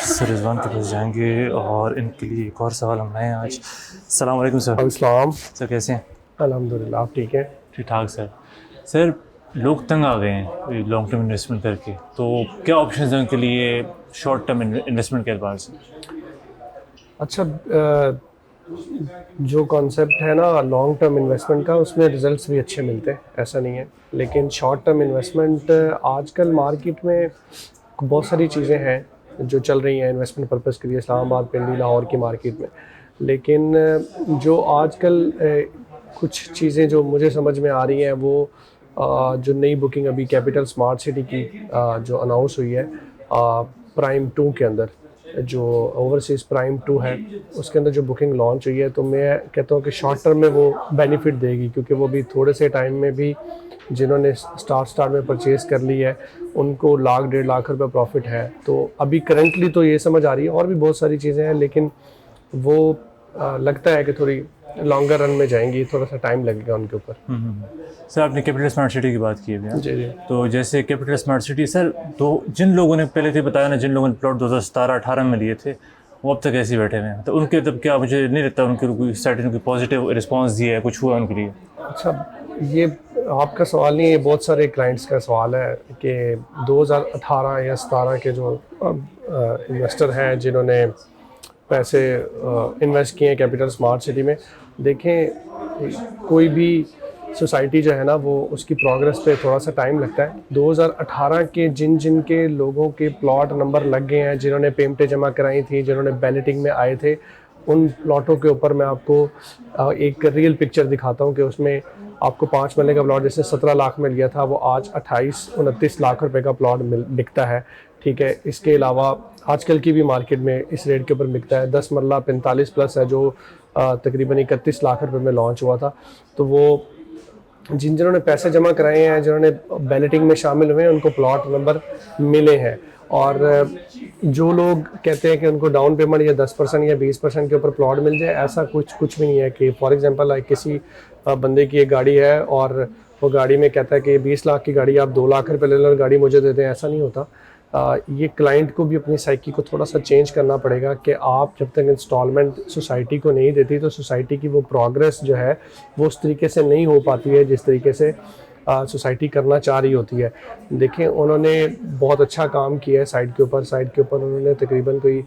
Sir Rizwan के पास जाएंगे और इनके लिए एक और सवाल हम लाए हैं आज। अस्सलाम वालेकुम सर। अस्सलाम। सर कैसे हैं? अल्हम्दुलिल्लाह, आप ठीक हैं? ठीक ठाक सर। सर लोग तंग आ गए हैं लॉन्ग टर्म इन्वेस्टमेंट करके, तो क्या ऑप्शंस हैं उनके लिए शॉर्ट टर्म इन्वेस्टमेंट के एतबार से? अच्छा, जो कॉन्सेप्ट है ना लॉन्ग टर्म इन्वेस्टमेंट का, उसमें रिजल्ट्स भी अच्छे मिलते हैं, ऐसा नहीं है। लेकिन शॉर्ट टर्म इन्वेस्टमेंट आजकल मार्केट में बहुत सारी चीज़ें हैं जो चल रही हैं इन्वेस्टमेंट पर्पज़ के लिए इस्लामाबाद, पिंडी, लाहौर की मार्केट में। लेकिन जो आजकल कुछ चीज़ें जो मुझे समझ में आ रही हैं वो जो नई बुकिंग अभी कैपिटल स्मार्ट सिटी की जो अनाउंस हुई है प्राइम 2 के अंदर, जो ओवरसीज़ प्राइम 2 है, उसके अंदर जो बुकिंग लॉन्च हुई है, तो मैं कहता हूँ कि शॉर्ट टर्म में वो बेनिफिट देगी, क्योंकि वो भी थोड़े से टाइम में भी जिन्होंने स्टार्ट में परचेज़ कर ली है उनको लाख 1.5 लाख रुपए प्रॉफिट है। तो अभी करंटली तो ये समझ आ रही है, और भी बहुत सारी चीज़ें हैं, लेकिन वो लगता है कि थोड़ी लॉन्गर रन में जाएंगी, थोड़ा सा टाइम लगेगा उनके ऊपर। सर आपने कैपिटल स्मार्ट सिटी की बात की है अभी। जी जी। तो जैसे कैपिटल स्मार्ट सिटी सर, तो जिन लोगों ने पहले थे बताया ना, जिन लोगों ने प्लॉट 2017-18 में लिए थे, वो अब तक ऐसे ही बैठे हुए हैं। तो उनके तब क्या, मुझे नहीं लगता उनके कोई साइड उनकी पॉजिटिव रिस्पांस दिया है, कुछ हुआ उनके लिए? अच्छा, ये आपका सवाल नहीं है, ये बहुत सारे क्लाइंट्स का सवाल है कि 2018 या 17 के जो इन्वेस्टर हैं जिन्होंने पैसे इन्वेस्ट किए हैं कैपिटल स्मार्ट सिटी में, देखें कोई भी सोसाइटी जो है ना वो उसकी प्रोग्रेस पे थोड़ा सा टाइम लगता है। 2018 के जिन जिन के लोगों के प्लॉट नंबर लग गए हैं, जिन्होंने पेमेंटें जमा कराई थी, जिन्होंने बैलेटिंग में आए थे, उन प्लॉटों के ऊपर मैं आपको एक रियल पिक्चर दिखाता हूँ कि उसमें आपको 5 मरले का प्लॉट जैसे 17 लाख में लिया था, वो आज 28-29 लाख रुपए का प्लॉट बिकता है। ठीक है, इसके अलावा आजकल की भी मार्केट में इस रेट के ऊपर बिकता है। 10 मरला 45 प्लस है, जो तकरीबन 31 लाख रुपए में लॉन्च हुआ था। तो वो जिन्होंने पैसे जमा कराए हैं, जिन्होंने बैलेटिंग में शामिल हुए हैं, उनको प्लॉट नंबर मिले हैं। और जो लोग कहते हैं कि उनको डाउन पेमेंट या 10% या 20% के ऊपर प्लॉट मिल जाए, ऐसा कुछ भी नहीं है। कि फॉर एग्जांपल किसी बंदे की एक गाड़ी है और वो गाड़ी में कहता है कि 20 लाख की गाड़ी आप 2 लाख रुपए ले लो और गाड़ी मुझे दे दें, ऐसा नहीं होता। ये क्लाइंट को भी अपनी साइकी को थोड़ा सा चेंज करना पड़ेगा कि आप जब तक इंस्टॉलमेंट सोसाइटी को नहीं देती, तो सोसाइटी की वो प्रोग्रेस जो है वो उस तरीके से नहीं हो पाती है जिस तरीके से सोसाइटी करना चाह रही होती है। देखें, उन्होंने बहुत अच्छा काम किया है साइट के ऊपर उन्होंने तकरीबन कोई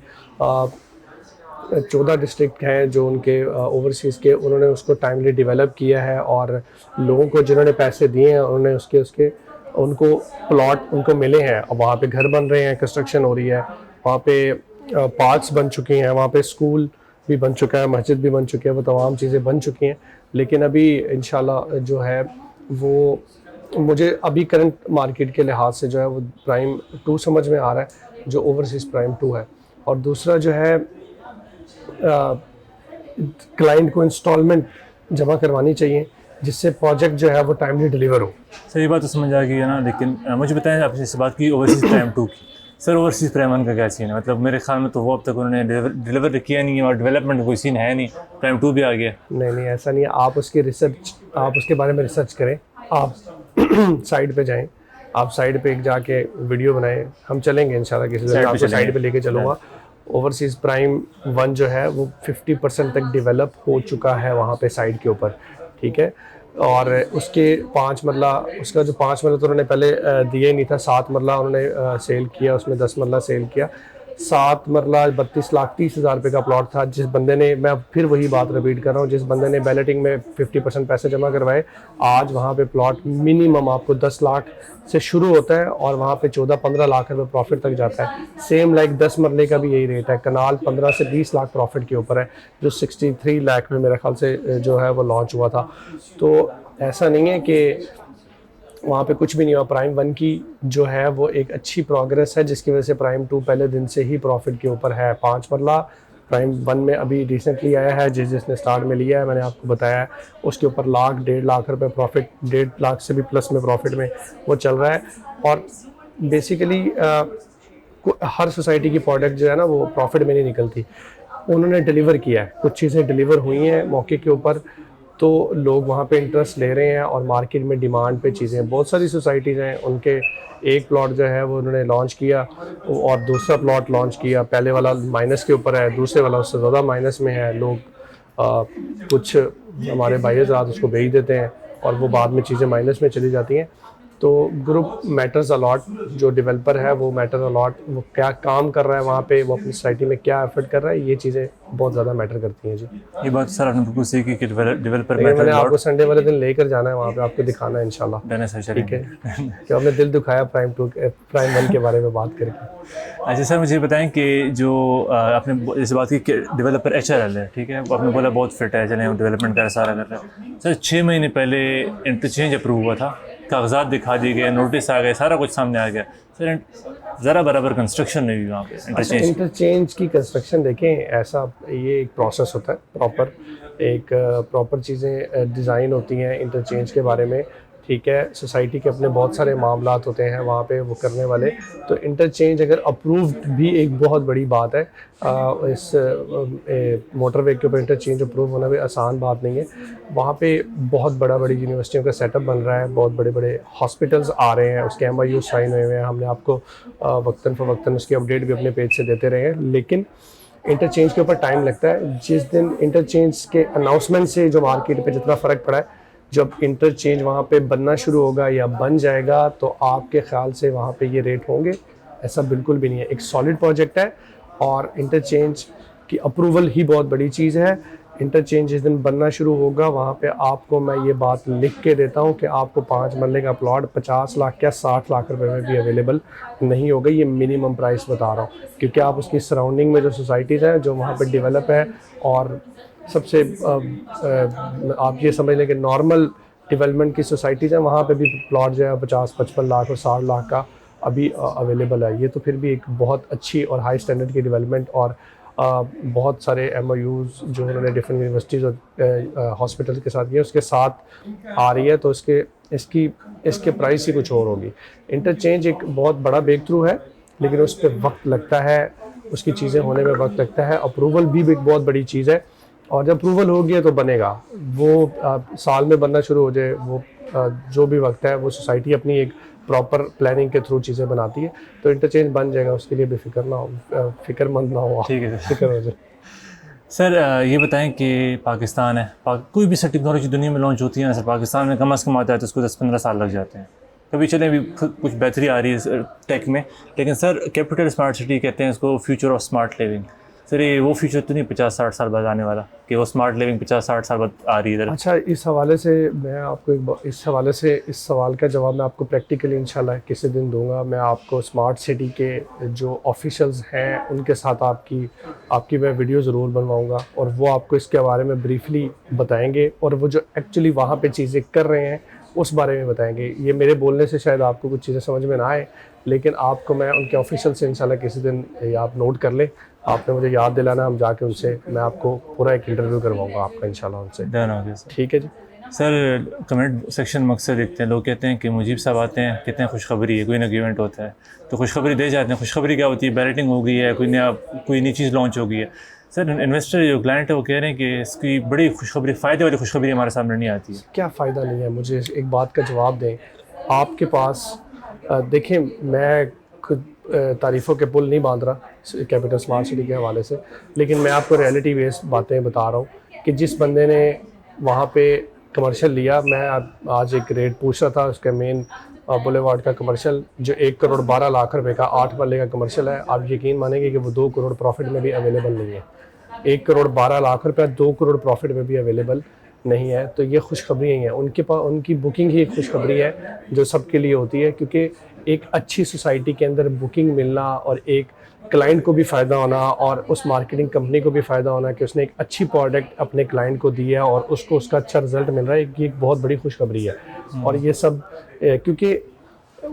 14 डिस्ट्रिक्ट हैं जो उनके ओवरसीज़ के, उन्होंने उसको टाइमली डेवलप किया है, और लोगों को जिन्होंने पैसे दिए हैं उन्होंने उसके उनको प्लॉट उनको मिले हैं। और वहाँ पे घर बन रहे हैं, कंस्ट्रक्शन हो रही है, वहाँ पे पार्क्स बन चुके हैं, वहाँ पे स्कूल भी बन चुका है, मस्जिद भी बन चुकी है, वो तमाम चीज़ें बन चुकी हैं। लेकिन अभी इंशाल्लाह जो है वो मुझे अभी करंट मार्केट के लिहाज से जो है वो प्राइम 2 समझ में आ रहा है, जो ओवरसीज़ प्राइम 2 है। और दूसरा जो है क्लाइंट को इंस्टॉलमेंट जमा करवानी चाहिए, जिससे प्रोजेक्ट जो है वो टाइमली डिलीवर हो। सर ये बात तो समझ आ गई है ना, लेकिन मुझे बताएं आपने इस बात की ओवरसीज़ प्राइम 2 की। सर ओवरसीज़ प्राइम 1 का क्या सीन है? मतलब मेरे ख्याल में तो वो अब तक उन्होंने डिलीवर किया नहीं है, और डेवलपमेंट कोई सीन है नहीं, प्राइम 2 भी आ गया। नहीं, ऐसा नहीं है। आप उसके बारे में रिसर्च करें, आप साइट पे जाएं, आप साइट पे एक जाके वीडियो बनाएं, हम चलेंगे इंशाल्लाह किसी दिन, आपको साइट पे लेके चलूँगा। ओवरसीज़ प्राइम 1 जो है वो 50% तक डेवलप हो चुका है वहाँ पे साइट के ऊपर। ठीक है, और उसके 5 मरला, उसका जो 5 मरला तो उन्होंने पहले दिया ही नहीं था, 7 मरला उन्होंने सेल किया, उसमें 10 मरला सेल किया। 7 मरला 32,30,000 रुपये का प्लॉट था। जिस बंदे ने, मैं फिर वही बात रिपीट कर रहा हूँ, जिस बंदे ने बैलेटिंग में 50% पैसे जमा करवाए, आज वहाँ पे प्लॉट मिनिमम आपको 10 लाख से शुरू होता है और वहाँ पे 14-15 लाख रुपये प्रॉफिट तक जाता है। सेम लाइक 10 मरले का भी यही रेट है। कनाल 15 से 20 लाख प्रॉफिट के ऊपर है, जो 63 लाख में मेरे ख्याल से जो है वो लॉन्च हुआ था। तो ऐसा नहीं है कि वहाँ पे कुछ भी नहीं हुआ। प्राइम 1 की जो है वो एक अच्छी प्रोग्रेस है, जिसकी वजह से प्राइम 2 पहले दिन से ही प्रॉफिट के ऊपर है। 5 मरला प्राइम 1 में अभी रिसेंटली आया है, जिसने स्टार्ट में लिया है, मैंने आपको बताया है, उसके ऊपर लाख 1.5 लाख रुपए प्रॉफिट, 1.5 लाख से भी प्लस में प्रॉफिट में वो चल रहा है। और बेसिकली हर सोसाइटी की प्रोडक्ट जो है ना वो प्रॉफिट में नहीं निकलती, उन्होंने डिलीवर किया है, कुछ चीज़ें डिलीवर हुई हैं मौके के ऊपर। तो लोग वहाँ पे इंटरेस्ट ले रहे हैं और मार्केट में डिमांड पे चीज़ें हैं। बहुत सारी सोसाइटीज़ हैं, उनके एक प्लॉट जो है वो उन्होंने लॉन्च किया और दूसरा प्लॉट लॉन्च किया, पहले वाला माइनस के ऊपर है, दूसरे वाला उससे ज़्यादा माइनस में है। लोग कुछ हमारे भाई हज़रात उसको बेच देते हैं और वो बाद में चीज़ें माइनस में चली जाती हैं। तो ग्रुप मैटर्स अलॉट, जो डेवलपर है वो मैटर अलॉट, वो क्या काम कर रहा है वहाँ पे, वो अपनी सोसाइटी में क्या एफर्ट कर रहा है, ये चीज़ें बहुत ज़्यादा मैटर करती हैं जी। ये बात सर आपने बिल्कुल सही की कि डेवलपर मैंने आपको संडे वाले दिन लेकर जाना है वहाँ पे, आपको दिखाना है इंशाल्लाह। ठीक है, कि आपने दिल दुखाया प्राइम 1 के बारे में बात करके। अच्छा सर, मुझे बताएं कि जो आपने इस बात की कि डेवलपर HRL है, ठीक है, आपने बोला बहुत फिट है, चलें डेवलपमेंट का सारा कर रहा है। सर 6 महीने पहले इंटरचेंज अप्रूव हुआ था, कागजात दिखा दिए गए, नोटिस आ गए, सारा कुछ सामने आ गया। सर ज़रा बराबर कंस्ट्रक्शन नहीं हुई वहाँ पे इंटरचेंज की कंस्ट्रक्शन देखें, ऐसा ये एक प्रोसेस होता है, प्रॉपर चीज़ें डिज़ाइन होती हैं इंटरचेंज के बारे में। ठीक है, सोसाइटी के अपने बहुत सारे मामलात होते हैं वहाँ पे वो करने वाले। तो इंटरचेंज अगर अप्रूव्ड भी एक बहुत बड़ी बात है। इस मोटरवे के ऊपर इंटरचेंज अप्रूव होना भी आसान बात नहीं है। वहाँ पे बहुत बड़ी यूनिवर्सिटियों का सेटअप बन रहा है, बहुत बड़े हॉस्पिटल्स आ रहे हैं, उसके MOU साइन हुए हैं। हमने आपको वक्तन फ़वक्तन उसकी अपडेट भी अपने पेज से देते रहे हैं। लेकिन इंटरचेंज के ऊपर टाइम लगता है। जिस दिन इंटरचेंज के अनाउंसमेंट से जो मार्केट पे जितना फ़र्क पड़ा है, जब इंटरचेंज वहाँ पे बनना शुरू होगा या बन जाएगा तो आपके ख्याल से वहाँ पे ये रेट होंगे? ऐसा बिल्कुल भी नहीं है। एक सॉलिड प्रोजेक्ट है और इंटरचेंज की अप्रूवल ही बहुत बड़ी चीज़ है। इंटरचेंज जिस दिन बनना शुरू होगा वहाँ पे आपको मैं ये बात लिख के देता हूँ कि आपको 5 मरले का प्लॉट 50 लाख या 60 लाख रुपए में भी अवेलेबल नहीं होगा। ये मिनिमम प्राइस बता रहा हूँ, क्योंकि आप उसकी सराउंडिंग में जो सोसाइटीज़ हैं जो वहाँ पर डेवलप है, और सबसे आप ये समझ लें कि नॉर्मल डेवलपमेंट की सोसाइटीज़ हैं, वहाँ पे भी प्लॉट जो है 50-55 लाख और 60 लाख का अभी अवेलेबल है। ये तो फिर भी एक बहुत अच्छी और हाई स्टैंडर्ड की डेवलपमेंट और बहुत सारे MOUs जो उन्होंने डिफरेंट यूनिवर्सिटीज़ और हॉस्पिटल के साथ किए, उसके साथ आ रही है। तो इसके प्राइस ही कुछ और होगी। इंटरचेंज एक बहुत बड़ा ब्रेक थ्रू है, लेकिन उस पर वक्त लगता है, उसकी चीज़ें होने में वक्त लगता है। अप्रूवल भी एक बहुत बड़ी चीज़ है, और जब अप्रूवल हो गया तो बनेगा। वो साल में बनना शुरू हो जाए, वो जो भी वक्त है, वो सोसाइटी अपनी एक प्रॉपर प्लानिंग के थ्रू चीज़ें बनाती है। तो इंटरचेंज बन जाएगा, उसके लिए बेफिक्र ना हो, फिक्रमंद ना हो। ठीक है सर। फिक्र हो जाए। सर ये बताएं कि पाकिस्तान है, कोई भी सर टेक्नोलॉजी दुनिया में लॉन्च होती है ना सर, पाकिस्तान में कम से कम आता है तो उसको 10-15 साल लग जाते हैं। कभी चले अभी कुछ बेहतरी आ रही है टेक में, लेकिन सर कैपिटल स्मार्ट सिटी कहते हैं इसको, future of smart living. Sir ये वो फ्यूचर तो नहीं 50-60 साल बाद आने वाला कि वो स्मार्ट लिविंग 50-60 साल बाद आ रही है इधर? अच्छा, इस हवाले से मैं आपको इस सवाल का जवाब मैं आपको प्रैक्टिकली इंशाल्लाह किसी दिन दूंगा। मैं आपको स्मार्ट सिटी के जो ऑफिशियल्स हैं उनके साथ आपकी मैं वीडियो ज़रूर बनवाऊंगा, और वो आपको इसके बारे में ब्रीफली बताएंगे, और वो जो एक्चुअली वहाँ पे चीज़ें कर रहे हैं उस बारे में बताएंगे। ये मेरे बोलने से शायद आपको कुछ चीज़ें समझ में ना आए, लेकिन आपको मैं उनके ऑफिशियल से इंशाल्लाह किसी दिन, आप नोट कर लें, आपने मुझे याद दिलाना, हम जाके उनसे मैं आपको पूरा एक इंटरव्यू करवाऊंगा आपका इंशाल्लाह उनसे। डन हो गया सर। ठीक है जी। सर कमेंट सेक्शन में अक्सर देखते हैं, लोग कहते हैं कि मुजीब साहब आते हैं, कहते हैं खुशखबरी है, कोई ना इवेंट होता है तो खुशखबरी दे जाते हैं। खुशखबरी क्या होती है? बैलेटिंग हो गई है, कोई नई चीज़ लॉन्च हो गई है। सर इन्वेस्टर जो क्लाइंट है वो कह रहे हैं कि इसकी बड़ी खुशखबरी, फ़ायदे वाली खुशखबरी हमारे सामने नहीं आती है। क्या फ़ायदा नहीं है? मुझे एक बात का जवाब दें। आपके पास देखें, मैं खुद तारीफ़ों के पुल नहीं बांध रहा कैपिटल स्मार्ट सिटी के हवाले से, लेकिन मैं आपको रियलिटी बेस्ड बातें बता रहा हूँ कि जिस बंदे ने वहाँ पे कमर्शियल लिया, मैं आज एक रेट पूछ रहा था उसके मेन बुलेवार्ड का कमर्शियल, जो 1 करोड़ 12 लाख रुपए का 8 मरले का कमर्शियल है। आप यकीन मानेंगे कि वो 2 करोड़ प्रॉफिट में भी अवेलेबल नहीं है। 1 करोड़ 12 लाख रुपये 2 करोड़ प्रॉफिट में भी अवेलेबल नहीं है। तो ये खुशखबरी ही है, उनके पास उनकी बुकिंग ही एक खुशखबरी है जो सबके लिए होती है, क्योंकि एक अच्छी सोसाइटी के अंदर बुकिंग मिलना और एक क्लाइंट को भी फ़ायदा होना और उस मार्केटिंग कंपनी को भी फ़ायदा होना कि उसने एक अच्छी प्रोडक्ट अपने क्लाइंट को दी है और उसको उसका अच्छा रिजल्ट मिल रहा है, ये एक बहुत बड़ी खुशखबरी है। और ये सब क्योंकि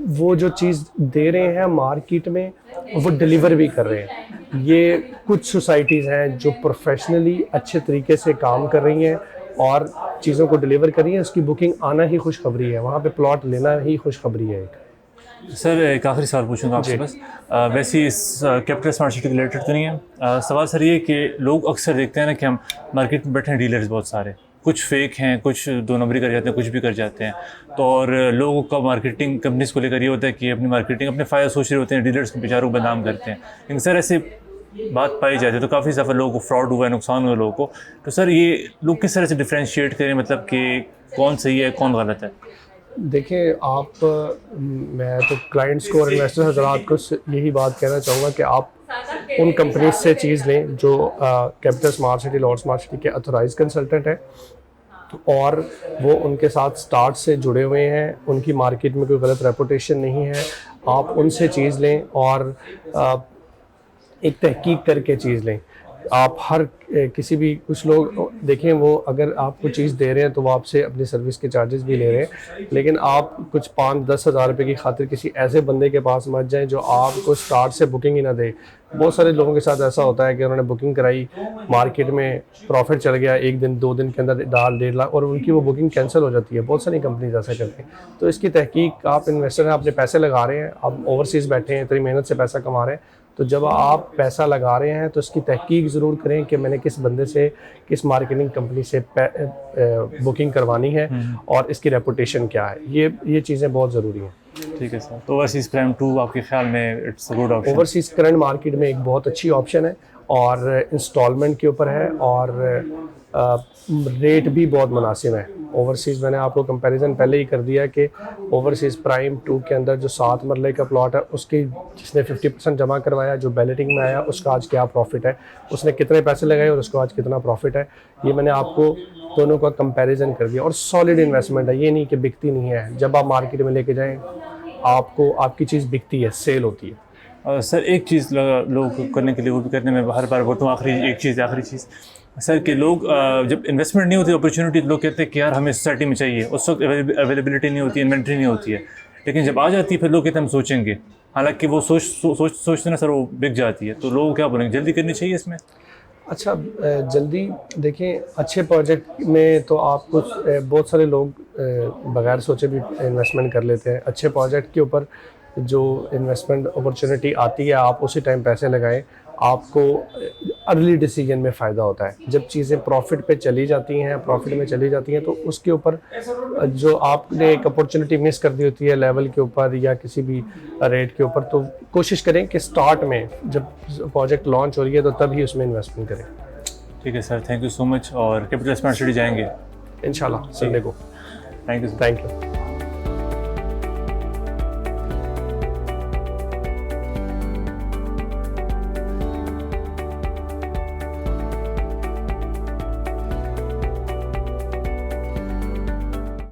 वो जो चीज़ दे रहे हैं मार्केट में वो डिलीवर भी कर रहे हैं। ये कुछ सोसाइटीज़ हैं जो प्रोफेशनली अच्छे तरीके से काम कर रही हैं और चीज़ों को डिलीवर कर रही हैं, उसकी बुकिंग आना ही खुशखबरी है, वहाँ पे प्लॉट लेना ही खुशखबरी है। एक सर एक आखिरी सवाल पूछूंगा आपसे बस, वैसे इस कैपिटल स्मार्ट सिटी रिलेटेड तो नहीं है, सवाल सर ये कि लोग अक्सर देखते हैं ना कि हम मार्केट में बैठे हैं, डीलर्स बहुत सारे, कुछ फेक हैं, कुछ दो नंबरी कर जाते हैं, कुछ भी कर जाते हैं। तो और लोगों का मार्केटिंग कंपनीज को लेकर ये होता है कि अपनी मार्केटिंग अपने फ़ायदा सोच रहे होते हैं, डीलर्स के बेचारों को बदनाम करते हैं। लेकिन सर ऐसे बात पाई जाती है तो काफ़ी दफ़ा लोगों को फ्रॉड हुआ है, नुकसान हुआ लोगों को। तो सर ये लोग किस तरह से डिफ्रेंशिएट करें, मतलब कि कौन सही है कौन गलत है? देखिए मैं तो क्लाइंट्स को और इन्वेस्टर हज़रात को यही बात कहना चाहूँगा कि आप उन कंपनीज से चीज़ लें जो capital smart city, Lord smart city के ऑथराइज कंसल्टेंट हैं और वो उनके साथ स्टार्ट से जुड़े हुए हैं, उनकी मार्केट में कोई गलत रेपुटेशन नहीं है। आप उनसे चीज़ लें और एक तहकीक करके चीज़ लें। आप किसी भी कुछ लोग देखें, वो अगर आपको चीज़ दे रहे हैं तो वो आपसे अपनी सर्विस के चार्जेस भी ले रहे हैं, लेकिन आप कुछ 5-10 हज़ार रुपये की खातिर किसी ऐसे बंदे के पास मत जाएं जो आपको स्टार्ट से बुकिंग ही ना दे। बहुत सारे लोगों के साथ ऐसा होता है कि उन्होंने बुकिंग कराई, मार्केट में प्रॉफिट चल गया, 1 दिन 2 दिन के अंदर 1.5 लाख और उनकी वो बुकिंग कैंसिल हो जाती है। बहुत सारी कंपनीज ऐसा करती हैं। तो इसकी तहकीक, आप इन्वेस्टर हैं, अपने पैसे लगा रहे हैं, आप ओवरसीज़ बैठे हैं, इतनी मेहनत से पैसा कमा रहे हैं, तो जब आप पैसा लगा रहे हैं तो इसकी तहकीक ज़रूर करें कि मैंने किस बंदे से, किस मार्केटिंग कंपनी से बुकिंग करवानी है और इसकी रेपुटेशन क्या है। ये चीज़ें बहुत ज़रूरी हैं। ठीक है सर। तो ओवरसीज़ प्राइम 2 आपके ख्याल में it's a good option? Overseas current market में एक बहुत अच्छी ऑप्शन है और इंस्टॉलमेंट के ऊपर है और रेट भी बहुत मुनासिब है। ओवरसीज़ मैंने आपको कंपैरिजन पहले ही कर दिया कि ओवरसीज़ प्राइम 2 के अंदर जो 7 मरले का प्लॉट है, उसकी जिसने 50% जमा करवाया, जो बैलेटिंग में आया, उसका आज क्या प्रॉफिट है, उसने कितने पैसे लगाए और उसको आज कितना प्रॉफिट है, ये मैंने आपको दोनों का कंपैरिजन कर दिया। और सॉलिड इन्वेस्टमेंट है, ये नहीं कि बिकती नहीं है। जब आप मार्केट में लेके जाएँ आपको आपकी चीज़ बिकती है, सेल होती है। सर एक चीज़ लोग करने के लिए, वो भी करने में हर बार बोलता हूँ, आखिरी चीज़ सर कि लोग जब इन्वेस्टमेंट नहीं होती, अपॉर्चुनिटी, लोग कहते हैं कि यार हमें सोसाइटी में चाहिए, उस वक्त अवेलेबिलिटी नहीं होती, इन्वेंट्री नहीं होती है। लेकिन जब आ जाती है फिर लोग कहते हैं हम सोचेंगे, हालांकि वो सोचते ना सर वो बिक जाती है। तो लोग क्या बोलेंगे, जल्दी करनी चाहिए इसमें? अच्छा, जल्दी देखें, अच्छे प्रोजेक्ट में तो आपको बहुत सारे लोग बगैर सोचे भी इन्वेस्टमेंट कर लेते हैं। अच्छे प्रोजेक्ट के ऊपर जो इन्वेस्टमेंट अपॉर्चुनिटी आती है, आप उसी टाइम पैसे लगाएं, आपको अर्ली डिसीजन में फ़ायदा होता है। जब चीज़ें प्रॉफिट में चली जाती हैं तो उसके ऊपर जो आपने एक अपॉर्चुनिटी मिस कर दी होती है लेवल के ऊपर या किसी भी रेट के ऊपर, तो कोशिश करें कि स्टार्ट में जब प्रोजेक्ट लॉन्च हो रही है तो तभी उसमें इन्वेस्टमेंट करें। ठीक है sir, thank you so much. और कैपिटल स्मार्ट सिटी जाएंगे इंशाल्लाह संडे को। Thank you. Thank you.